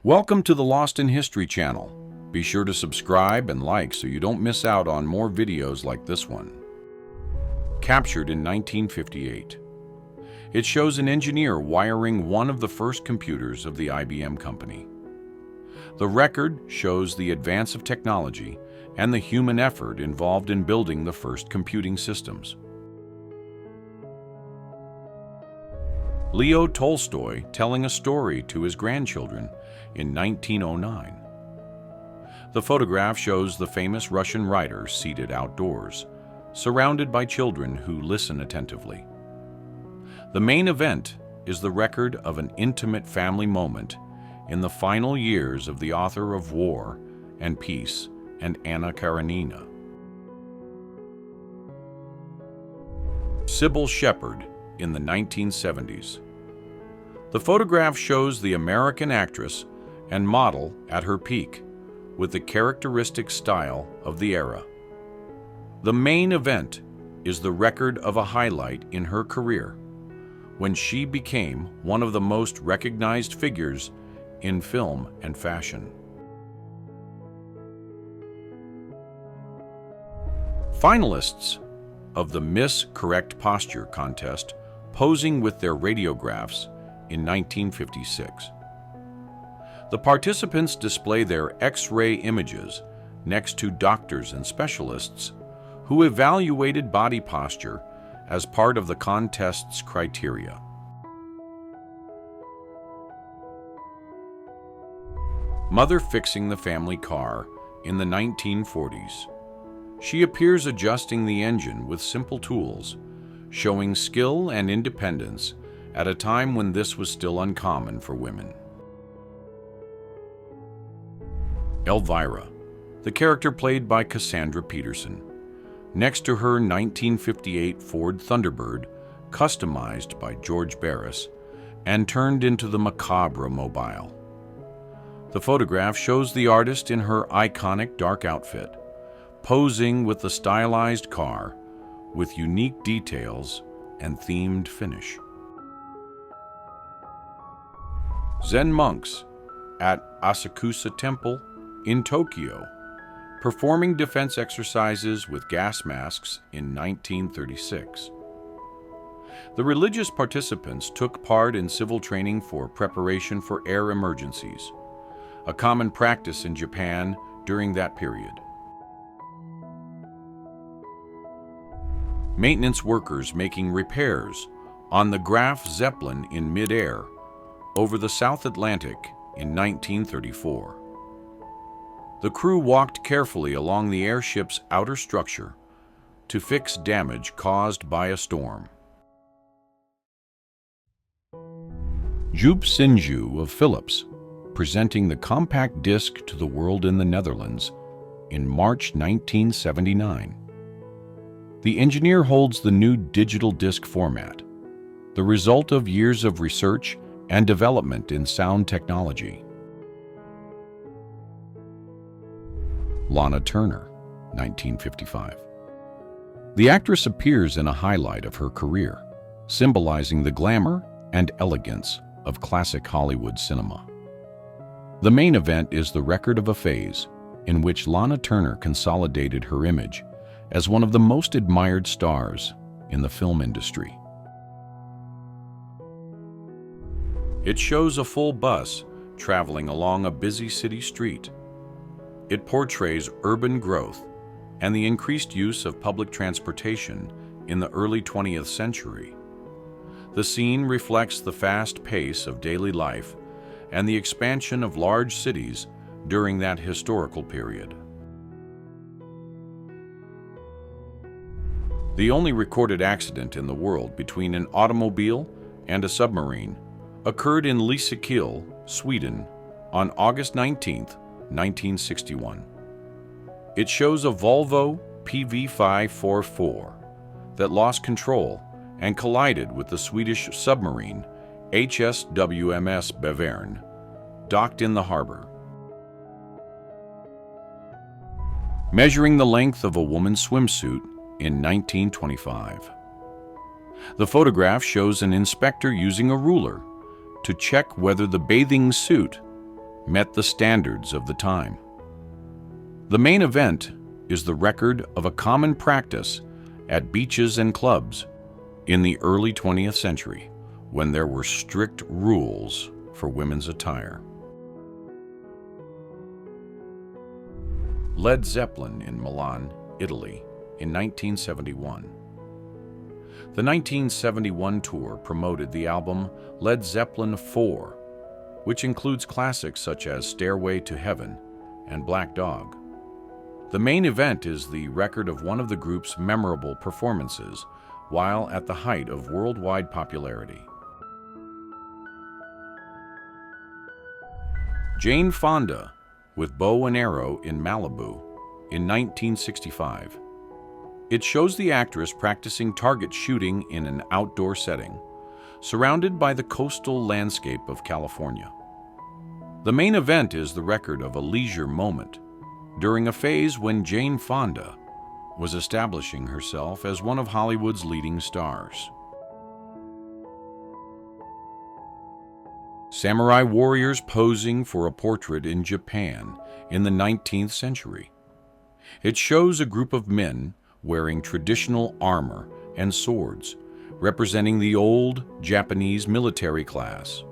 Welcome to the Lost in History channel. Be sure to subscribe and like so you don't miss out on more videos like this one. Captured in 1958. It shows an engineer wiring one of the first computers of the IBM company. The record shows the advance of technology and the human effort involved in building the first computing systems. Leo Tolstoy telling a story to his grandchildren in 1909. The photograph shows the famous Russian writer seated outdoors, surrounded by children who listen attentively. The main event is the record of an intimate family moment in the final years of the author of War and Peace and Anna Karenina. Sybil Shepherd in the 1970s. The photograph shows the American actress and model at her peak, with the characteristic style of the era. The main event is the record of a highlight in her career, when she became one of the most recognized figures in film and fashion. Finalists of the Miss Correct Posture contest posing with their radiographs in 1956. The participants display their X-ray images next to doctors and specialists who evaluated body posture as part of the contest's criteria. Mother fixing the family car in the 1940s. She appears adjusting the engine with simple tools, showing skill and independence at a time when this was still uncommon for women. Elvira, the character played by Cassandra Peterson, next to her 1958 Ford Thunderbird, customized by George Barris and turned into the macabre mobile. The photograph shows the artist in her iconic dark outfit, posing with the stylized car with unique details and themed finish. Zen monks at Asakusa Temple in Tokyo, performing defense exercises with gas masks in 1936. The religious participants took part in civil training for preparation for air emergencies, a common practice in Japan during that period. Maintenance workers making repairs on the Graf Zeppelin in midair over the South Atlantic in 1934. The crew walked carefully along the airship's outer structure to fix damage caused by a storm. Joop Sinju of Philips, presenting the compact disc to the world in the Netherlands in March 1979. The engineer holds the new digital disc format, the result of years of research and development in sound technology. Lana Turner, 1955. The actress appears in a highlight of her career, symbolizing the glamour and elegance of classic Hollywood cinema. The main event is the record of a phase in which Lana Turner consolidated her image as one of the most admired stars in the film industry. It shows a full bus traveling along a busy city street. It portrays urban growth and the increased use of public transportation in the early 20th century. The scene reflects the fast pace of daily life and the expansion of large cities during that historical period. The only recorded accident in the world between an automobile and a submarine occurred in Lysekil, Sweden, on August 19, 1961. It shows a Volvo PV544 that lost control and collided with the Swedish submarine HSWMS Bevern, docked in the harbor. Measuring the length of a woman's swimsuit in 1925. The photograph shows an inspector using a ruler to check whether the bathing suit met the standards of the time. The main event is the record of a common practice at beaches and clubs in the early 20th century, when there were strict rules for women's attire. Led Zeppelin in Milan, Italy, in 1971. The 1971 tour promoted the album Led Zeppelin IV, which includes classics such as Stairway to Heaven and Black Dog. The main event is the record of one of the group's memorable performances while at the height of worldwide popularity. Jane Fonda with Bow and Arrow in Malibu in 1965. It shows the actress practicing target shooting in an outdoor setting, surrounded by the coastal landscape of California. The main event is the record of a leisure moment during a phase when Jane Fonda was establishing herself as one of Hollywood's leading stars. Samurai warriors posing for a portrait in Japan in the 19th century. It shows a group of men wearing traditional armor and swords, representing the old Japanese military class.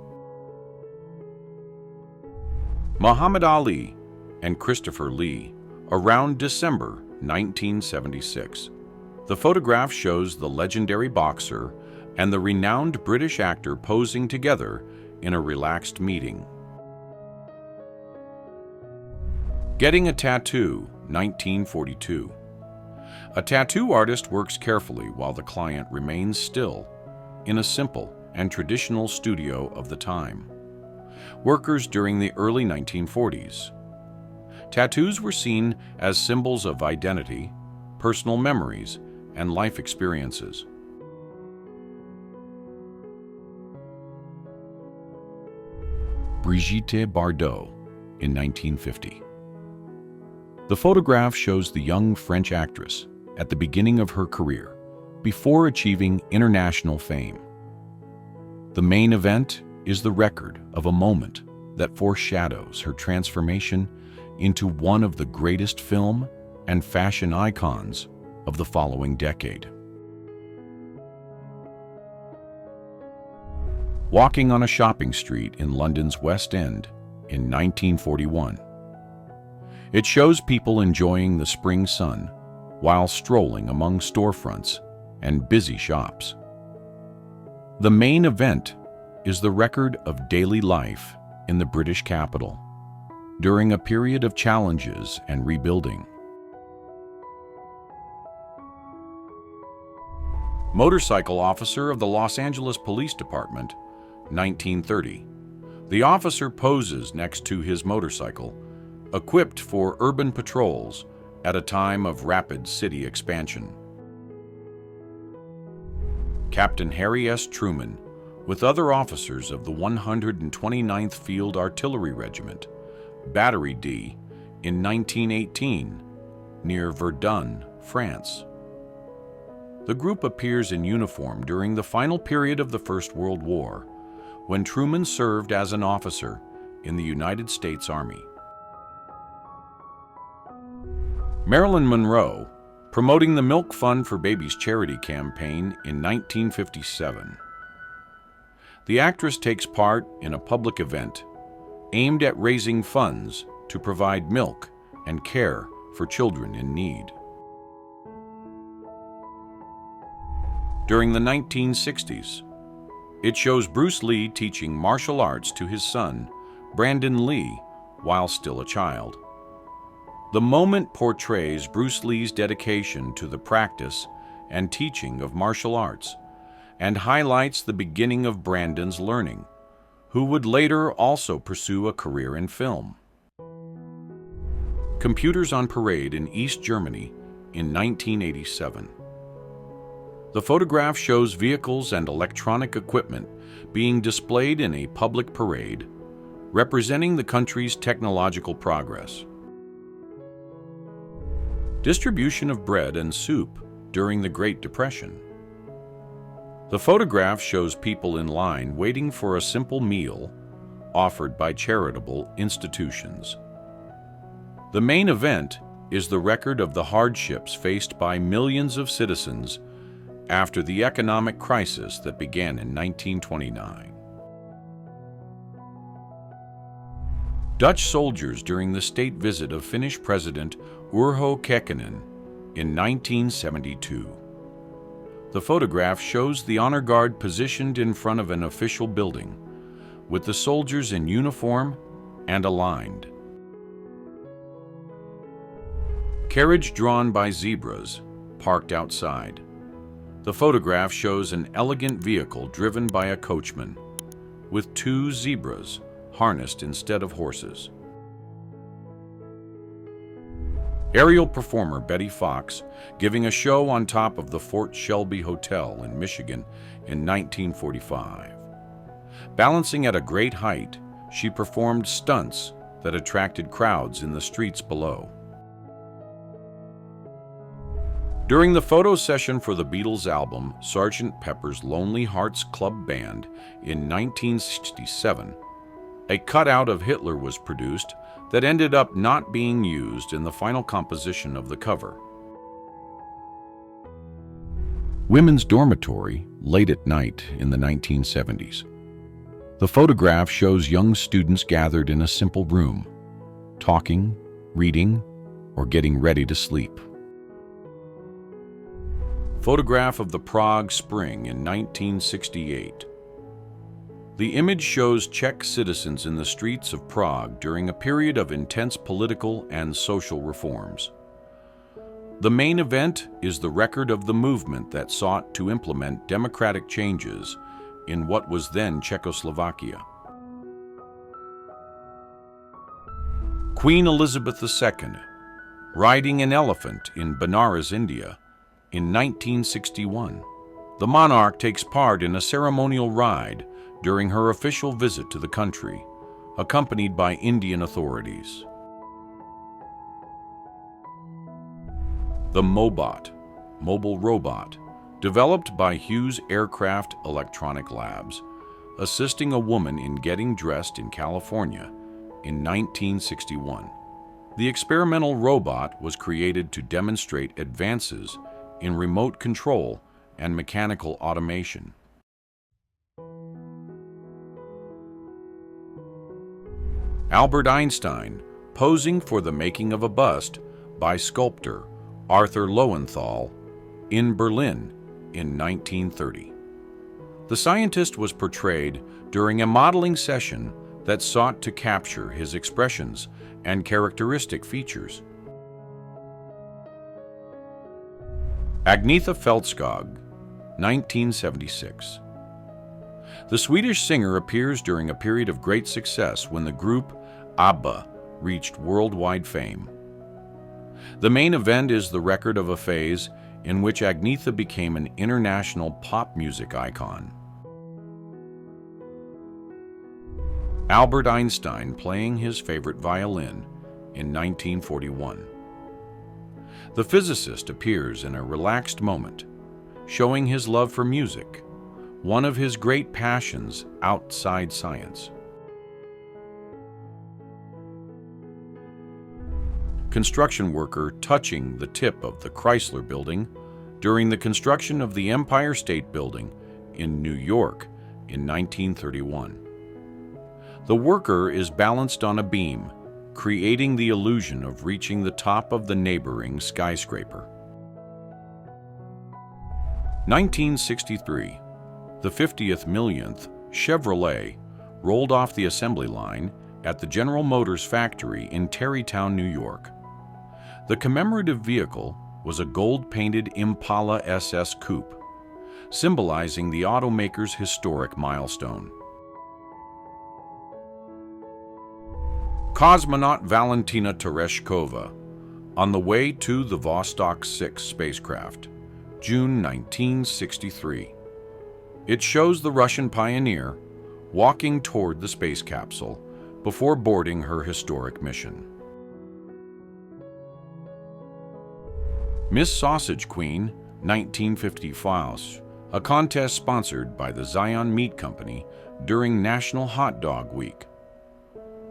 Muhammad Ali and Christopher Lee around December 1976. The photograph shows the legendary boxer and the renowned British actor posing together in a relaxed meeting. Getting a tattoo, 1942. A tattoo artist works carefully while the client remains still in a simple and traditional studio of the time. Workers during the early 1940s. Tattoos were seen as symbols of identity, personal memories, and life experiences. Brigitte Bardot in 1950. The photograph shows the young French actress at the beginning of her career, before achieving international fame. The main event is the record of a moment that foreshadows her transformation into one of the greatest film and fashion icons of the following decade. Walking on a shopping street in London's West End in 1941. It shows people enjoying the spring sun while strolling among storefronts and busy shops. The main event is the record of daily life in the British capital during a period of challenges and rebuilding. Motorcycle officer of the Los Angeles Police Department, 1930. The officer poses next to his motorcycle, equipped for urban patrols at a time of rapid city expansion. Captain Harry S. Truman, with other officers of the 129th Field Artillery Regiment, Battery D, in 1918, near Verdun, France. The group appears in uniform during the final period of the First World War, when Truman served as an officer in the United States Army. Marilyn Monroe, promoting the Milk Fund for Babies charity campaign in 1957. The actress takes part in a public event aimed at raising funds to provide milk and care for children in need. During the 1960s, it shows Bruce Lee teaching martial arts to his son, Brandon Lee, while still a child. The moment portrays Bruce Lee's dedication to the practice and teaching of martial arts and highlights the beginning of Brandon's learning, who would later also pursue a career in film. Computers on Parade in East Germany in 1987. The photograph shows vehicles and electronic equipment being displayed in a public parade, representing the country's technological progress. Distribution of bread and soup during the Great Depression. The photograph shows people in line waiting for a simple meal, offered by charitable institutions. The main event is the record of the hardships faced by millions of citizens after the economic crisis that began in 1929. Dutch soldiers during the state visit of Finnish President Urho Kekkonen in 1972. The photograph shows the honor guard positioned in front of an official building, with the soldiers in uniform and aligned. Carriage drawn by zebras, parked outside. The photograph shows an elegant vehicle driven by a coachman, with two zebras harnessed instead of horses. Aerial performer Betty Fox giving a show on top of the Fort Shelby Hotel in Michigan in 1945. Balancing at a great height, she performed stunts that attracted crowds in the streets below. During the photo session for the Beatles' album Sgt. Pepper's Lonely Hearts Club Band in 1967, a cutout of Hitler was produced that ended up not being used in the final composition of the cover. Women's dormitory late at night in the 1970s. The photograph shows young students gathered in a simple room, talking, reading, or getting ready to sleep. Photograph of the Prague Spring in 1968. The image shows Czech citizens in the streets of Prague during a period of intense political and social reforms. The main event is the record of the movement that sought to implement democratic changes in what was then Czechoslovakia. Queen Elizabeth II, riding an elephant in Benares, India, in 1961. The monarch takes part in a ceremonial ride during her official visit to the country, accompanied by Indian authorities. The Mobot, mobile robot, developed by Hughes Aircraft Electronic Labs, assisting a woman in getting dressed in California in 1961. The experimental robot was created to demonstrate advances in remote control and mechanical automation. Albert Einstein posing for the making of a bust by sculptor Arthur Lowenthal in Berlin in 1930. The scientist was portrayed during a modeling session that sought to capture his expressions and characteristic features. Agnetha Fältskog, 1976. The Swedish singer appears during a period of great success when the group ABBA reached worldwide fame. The main event is the record of a phase in which Agnetha became an international pop music icon. Albert Einstein playing his favorite violin in 1941. The physicist appears in a relaxed moment, showing his love for music, one of his great passions outside science. Construction worker touching the tip of the Chrysler Building during the construction of the Empire State Building in New York in 1931. The worker is balanced on a beam, creating the illusion of reaching the top of the neighboring skyscraper. 1963. The 50th millionth Chevrolet rolled off the assembly line at the General Motors factory in Tarrytown, New York. The commemorative vehicle was a gold-painted Impala SS coupe, symbolizing the automaker's historic milestone. Cosmonaut Valentina Tereshkova on the way to the Vostok 6 spacecraft, June 1963. It shows the Russian pioneer walking toward the space capsule before boarding her historic mission. Miss Sausage Queen, 1955, a contest sponsored by the Zion Meat Company during National Hot Dog Week.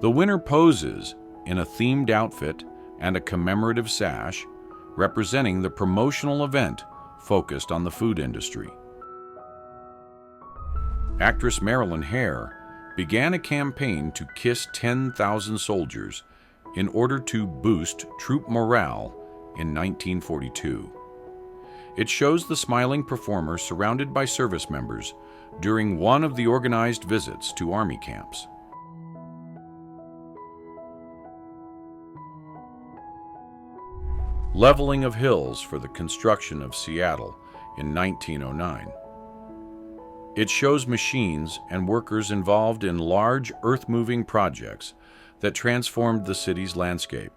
The winner poses in a themed outfit and a commemorative sash, representing the promotional event focused on the food industry. Actress Marilyn Hare began a campaign to kiss 10,000 soldiers in order to boost troop morale in 1942. It shows the smiling performer surrounded by service members during one of the organized visits to army camps. Leveling of hills for the construction of Seattle in 1909. It shows machines and workers involved in large earth-moving projects that transformed the city's landscape.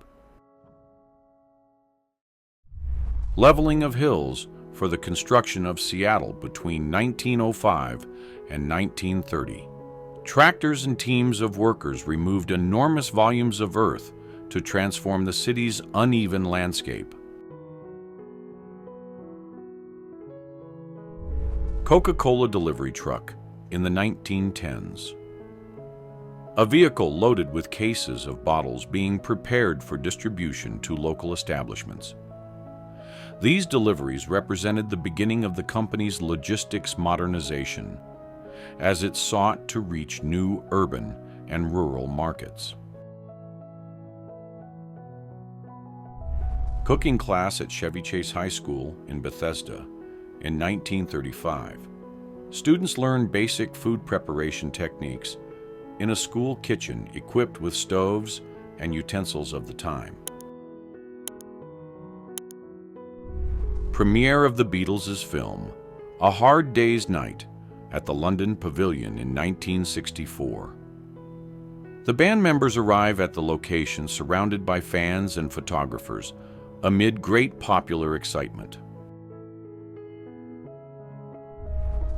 Leveling of hills for the construction of Seattle between 1905 and 1930. Tractors and teams of workers removed enormous volumes of earth to transform the city's uneven landscape. Coca-Cola delivery truck in the 1910s. A vehicle loaded with cases of bottles being prepared for distribution to local establishments. These deliveries represented the beginning of the company's logistics modernization, as it sought to reach new urban and rural markets. Cooking class at Chevy Chase High School in Bethesda in 1935. Students learned basic food preparation techniques in a school kitchen equipped with stoves and utensils of the time. Premiere of the Beatles' film, A Hard Day's Night, at the London Pavilion in 1964. The band members arrive at the location surrounded by fans and photographers amid great popular excitement.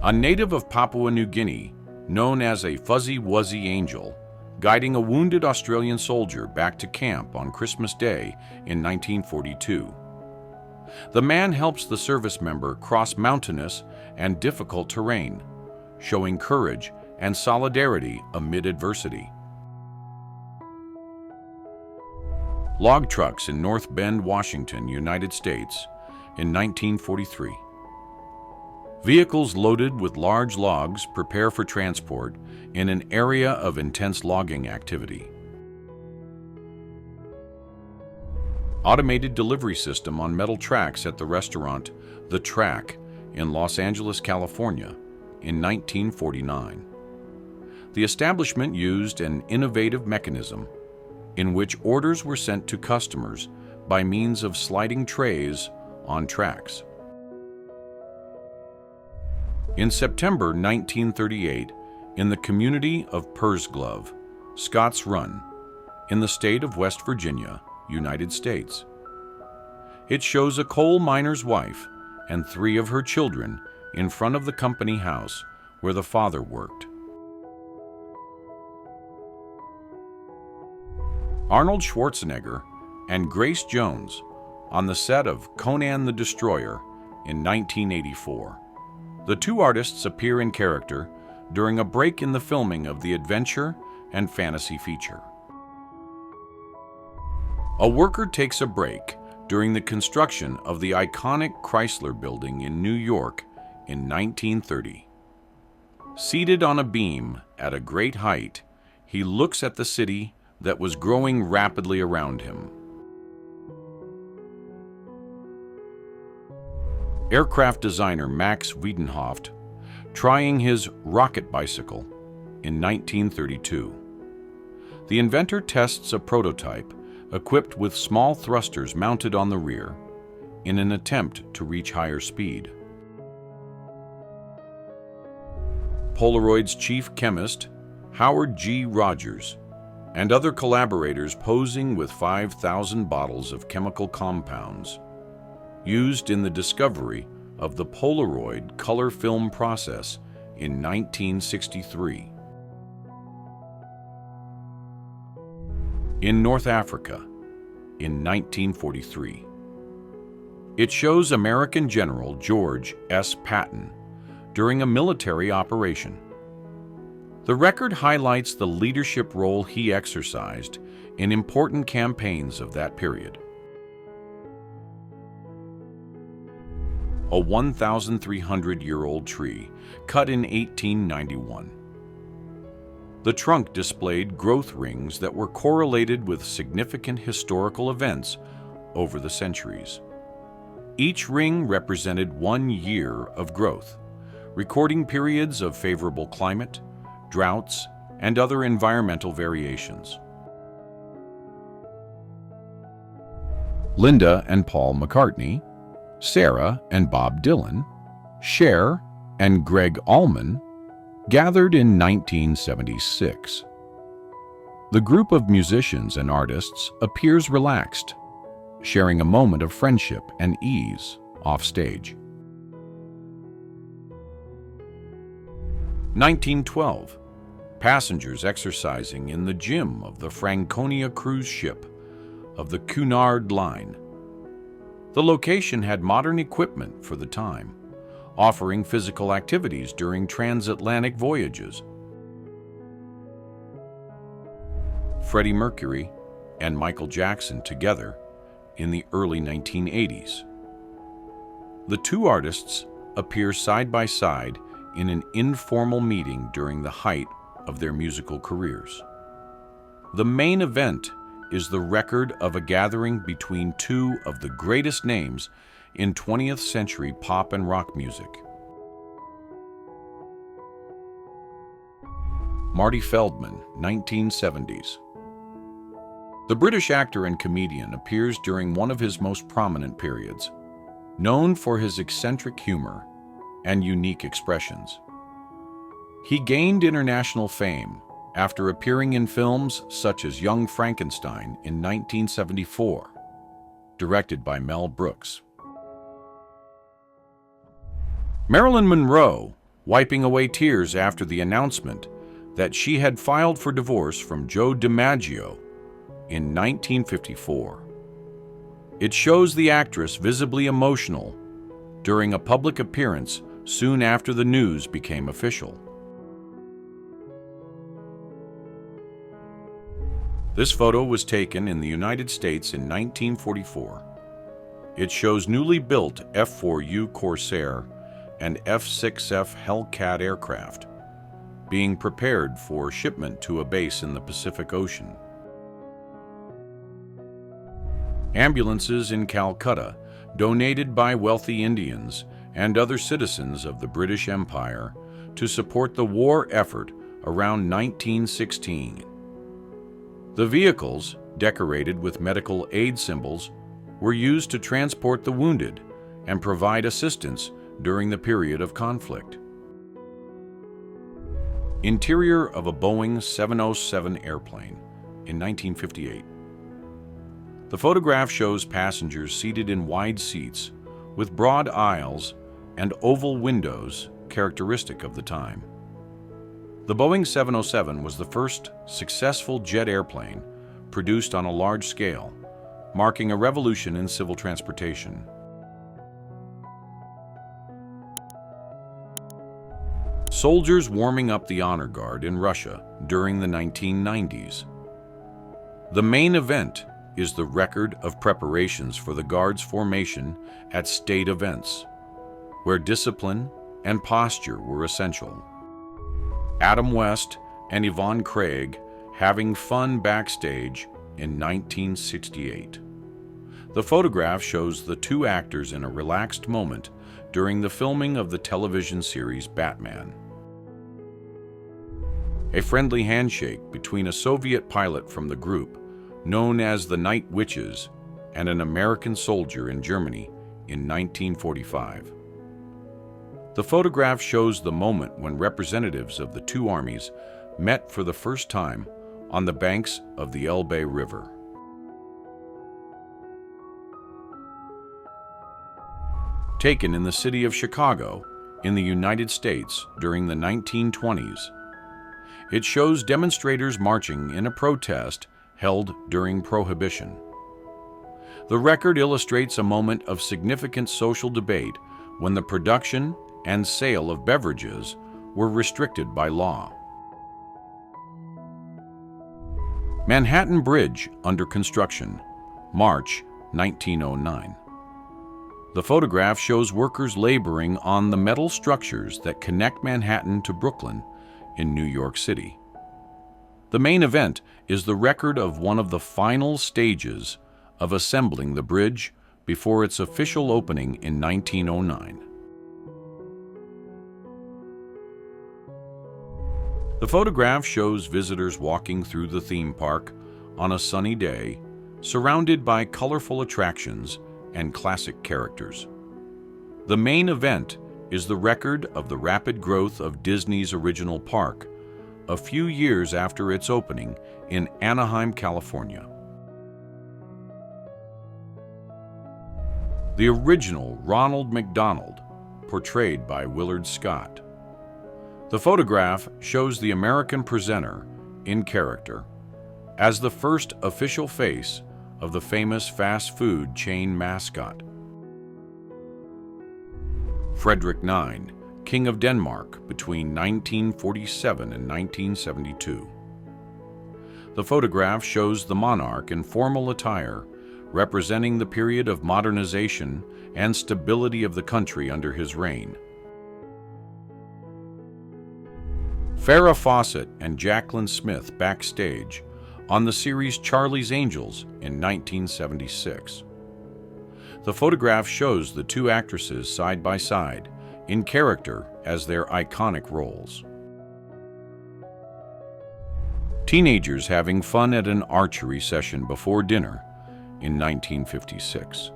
A native of Papua New Guinea, known as a Fuzzy Wuzzy Angel, guiding a wounded Australian soldier back to camp on Christmas Day in 1942. The man helps the service member cross mountainous and difficult terrain, showing courage and solidarity amid adversity. Log trucks in North Bend, Washington, United States in 1943. Vehicles loaded with large logs prepare for transport in an area of intense logging activity. Automated delivery system on metal tracks at the restaurant The Track in Los Angeles, California in 1949. The establishment used an innovative mechanism in which orders were sent to customers by means of sliding trays on tracks. In September 1938, in the community of Pursglove, Scotts Run, in the state of West Virginia, United States. It shows a coal miner's wife and 3 of her children in front of the company house where the father worked. Arnold Schwarzenegger and Grace Jones on the set of Conan the Destroyer in 1984. The 2 artists appear in character during a break in the filming of the adventure and fantasy feature. A worker takes a break during the construction of the iconic Chrysler Building in New York in 1930. Seated on a beam at a great height, he looks at the city that was growing rapidly around him. Aircraft designer Max Wiedenhoft trying his rocket bicycle in 1932. The inventor tests a prototype equipped with small thrusters mounted on the rear in an attempt to reach higher speed. Polaroid's chief chemist, Howard G. Rogers, and other collaborators posing with 5,000 bottles of chemical compounds used in the discovery of the Polaroid color film process in 1963. In North Africa, in 1943. It shows American General George S. Patton during a military operation. The record highlights the leadership role he exercised in important campaigns of that period. A 1,300-year-old tree cut in 1891. The trunk displayed growth rings that were correlated with significant historical events over the centuries. Each ring represented 1 year of growth, recording periods of favorable climate, droughts, and other environmental variations. Linda and Paul McCartney, Sarah and Bob Dylan, Cher and Greg Allman gathered in 1976. The group of musicians and artists appears relaxed, sharing a moment of friendship and ease off stage. 1912. Passengers exercising in the gym of the Franconia cruise ship of the Cunard Line. The location had modern equipment for the time, offering physical activities during transatlantic voyages. Freddie Mercury and Michael Jackson together in the early 1980s. The two artists appear side by side in an informal meeting during the height of their musical careers. The main event is the record of a gathering between two of the greatest names in 20th century pop and rock music. Marty Feldman, 1970s. The British actor and comedian appears during one of his most prominent periods, known for his eccentric humor and unique expressions. He gained international fame after appearing in films such as Young Frankenstein in 1974, directed by Mel Brooks. Marilyn Monroe, wiping away tears after the announcement that she had filed for divorce from Joe DiMaggio in 1954. It shows the actress visibly emotional during a public appearance soon after the news became official. This photo was taken in the United States in 1944. It shows newly built F-4U Corsair and F-6F Hellcat aircraft being prepared for shipment to a base in the Pacific Ocean. Ambulances in Calcutta, donated by wealthy Indians and other citizens of the British Empire to support the war effort around 1916. The vehicles, decorated with medical aid symbols, were used to transport the wounded and provide assistance during the period of conflict. Interior of a Boeing 707 airplane in 1958. The photograph shows passengers seated in wide seats with broad aisles and oval windows characteristic of the time. The Boeing 707 was the first successful jet airplane produced on a large scale, marking a revolution in civil transportation. Soldiers warming up the honor guard in Russia during the 1990s. The main event is the record of preparations for the Guard's formation at state events, where discipline and posture were essential. Adam West and Yvonne Craig having fun backstage in 1968. The photograph shows the two actors in a relaxed moment during the filming of the television series Batman. A friendly handshake between a Soviet pilot from the group, known as the Night Witches, and an American soldier in Germany in 1945. The photograph shows the moment when representatives of the two armies met for the first time on the banks of the Elbe River. Taken in the city of Chicago, in the United States during the 1920s. It shows demonstrators marching in a protest held during Prohibition. The record illustrates a moment of significant social debate when the production and sale of beverages were restricted by law. Manhattan Bridge under construction, March 1909. The photograph shows workers laboring on the metal structures that connect Manhattan to Brooklyn in New York City. The main event is the record of one of the final stages of assembling the bridge before its official opening in 1909. The photograph shows visitors walking through the theme park on a sunny day, surrounded by colorful attractions and classic characters. The main event is the record of the rapid growth of Disney's original park, a few years after its opening in Anaheim, California. The original Ronald McDonald, portrayed by Willard Scott. The photograph shows the American presenter, in character, as the first official face of the famous fast food chain mascot. Frederick IX, King of Denmark between 1947 and 1972. The photograph shows the monarch in formal attire, representing the period of modernization and stability of the country under his reign. Farrah Fawcett and Jaclyn Smith backstage on the series Charlie's Angels in 1976. The photograph shows the two actresses side by side, in character as their iconic roles. Teenagers having fun at an archery session before dinner in 1956.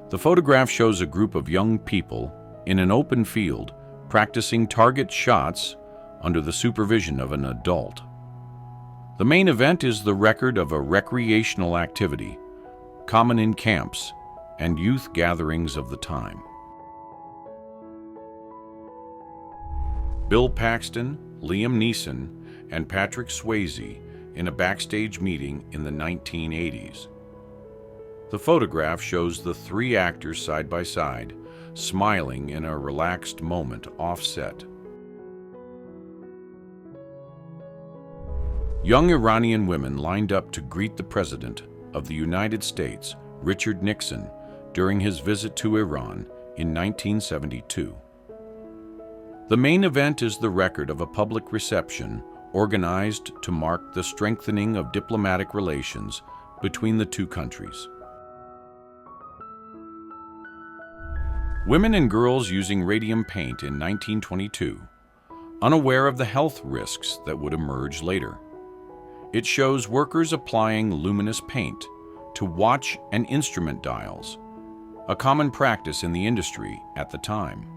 The photograph shows a group of young people in an open field practicing target shots under the supervision of an adult. The main event is the record of a recreational activity, common in camps and youth gatherings of the time. Bill Paxton, Liam Neeson, and Patrick Swayze in a backstage meeting in the 1980s. The photograph shows the three actors side by side, smiling in a relaxed moment off-set. Young Iranian women lined up to greet the President of the United States, Richard Nixon, during his visit to Iran in 1972. The main event is the record of a public reception organized to mark the strengthening of diplomatic relations between the two countries. Women and girls using radium paint in 1922, unaware of the health risks that would emerge later. It shows workers applying luminous paint to watch and instrument dials, a common practice in the industry at the time.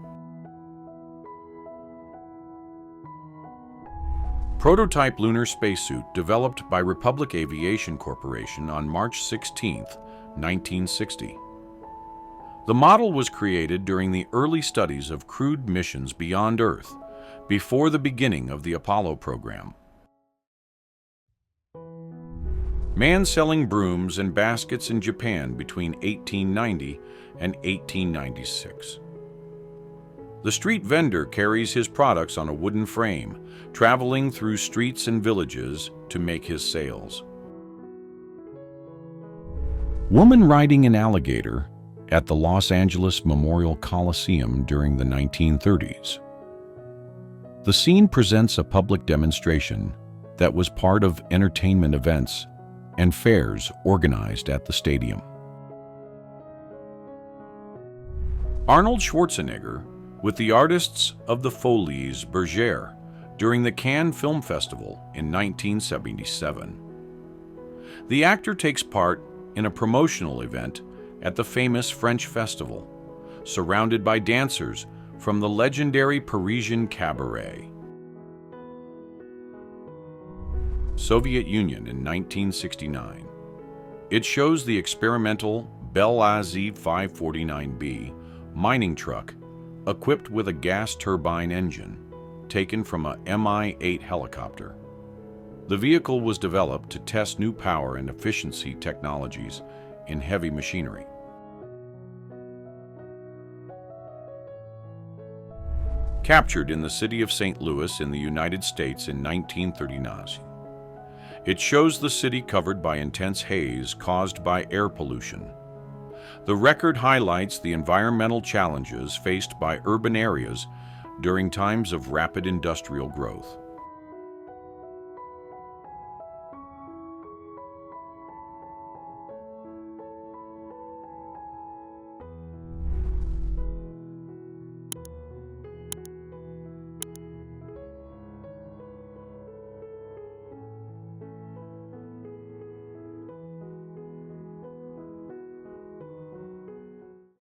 Prototype lunar spacesuit developed by Republic Aviation Corporation on March 16, 1960. The model was created during the early studies of crewed missions beyond Earth, before the beginning of the Apollo program. Man selling brooms and baskets in Japan between 1890 and 1896. The street vendor carries his products on a wooden frame, traveling through streets and villages to make his sales. Woman riding an alligator at the Los Angeles Memorial Coliseum during the 1930s. The scene presents a public demonstration that was part of entertainment events and fairs organized at the stadium. Arnold Schwarzenegger with the artists of the Folies Bergère during the Cannes Film Festival in 1977. The actor takes part in a promotional event at the famous French festival, surrounded by dancers from the legendary Parisian cabaret. Soviet Union in 1969. It shows the experimental Bel Az 549B mining truck equipped with a gas turbine engine taken from a Mi-8 helicopter. The vehicle was developed to test new power and efficiency technologies in heavy machinery. Captured in the city of St. Louis in the United States in 1939. It shows the city covered by intense haze caused by air pollution. The record highlights the environmental challenges faced by urban areas during times of rapid industrial growth.